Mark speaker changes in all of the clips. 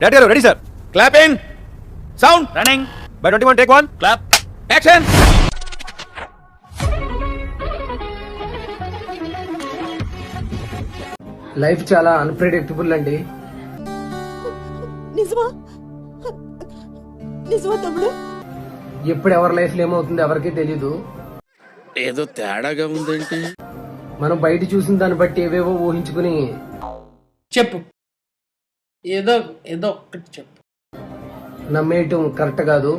Speaker 1: Ready, sir. Clap in. Sound. Running. By 21, take one. Clap. Action.
Speaker 2: Life చాలా unpredictable అండి.
Speaker 3: నిజమా నిజమా తమ్ముడు?
Speaker 2: ఎప్పుడు ఎవరి లైఫ్ లో ఏమవుతుందో ఎవరికీ తెలీదు.
Speaker 4: ఏదో తేడాగా ఉందేంటి?
Speaker 2: మనం బయట చూసిన దాన్ని బట్టి ఏవేవో ఊహించుకుని
Speaker 5: చెప్పు, ఏదో ఏదో ఒక్కటి చెప్పు.
Speaker 2: నమ్మేయటం కరెక్ట్ కాదు.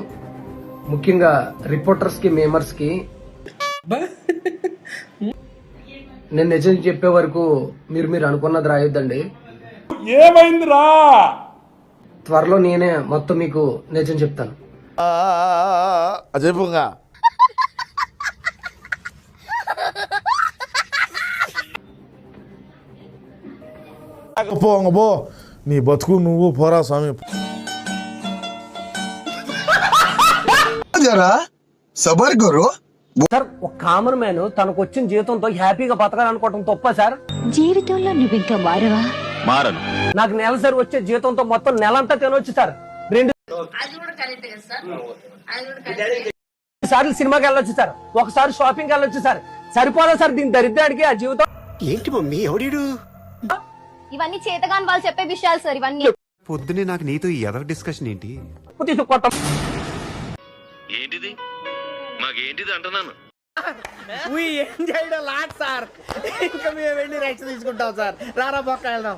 Speaker 2: ముఖ్యంగా రిపోర్టర్స్ కి, మేమర్స్ కి. నేను నిజం చెప్పే వరకు మీరు అనుకున్నది రాయొద్దండి.
Speaker 6: ఏమైందిరా?
Speaker 2: త్వరలో నేనే మొత్తం మీకు నిజం చెప్తాను.
Speaker 6: అజయ్ పొంగా పో నీ బతుకు నువ్వు పోరా స్వామి.
Speaker 7: జరా సబర్ గురు.
Speaker 2: సార్, ఒక కామన్ మ్యాన్ తనకు వచ్చిన జీతంతో హ్యాపీగా బతకాలనుకోవటం తప్ప సార్?
Speaker 8: జీవితంలో నువ్వు ఇంకా మారవా?
Speaker 1: మారను.
Speaker 2: నాకు నెలసరి వచ్చే జీతంతో మొత్తం నెలంతా తినొచ్చు సార్. 2 సార్లు సినిమాకి వెళ్ళొచ్చు సార్. ఒకసారి షాపింగ్ వెళ్ళొచ్చు సార్. సరిపోదా సార్ దీని దరిద్రానికి ఆ జీవితం?
Speaker 7: ఏంటి మమ్మీ ఎవడీడు?
Speaker 8: ఇవన్నీ చేతగాని వాళ్ళు చెప్పే విషయాలు సార్. ఇవన్నీ
Speaker 9: పొద్దునే నాకు నీతో ఈ ఎదవ డిస్కషన్ ఏంటి?
Speaker 2: తీసుకొట్టం.
Speaker 4: ఏంటిది? మాకేంటిది అంటున్నాను.
Speaker 5: ఏం చేయడం లాట్ సార్. ఇంకా మేము వెళ్ళి రెక్స్ తీసుకుంటాం సార్. రారా బొక్క వెళ్దాం.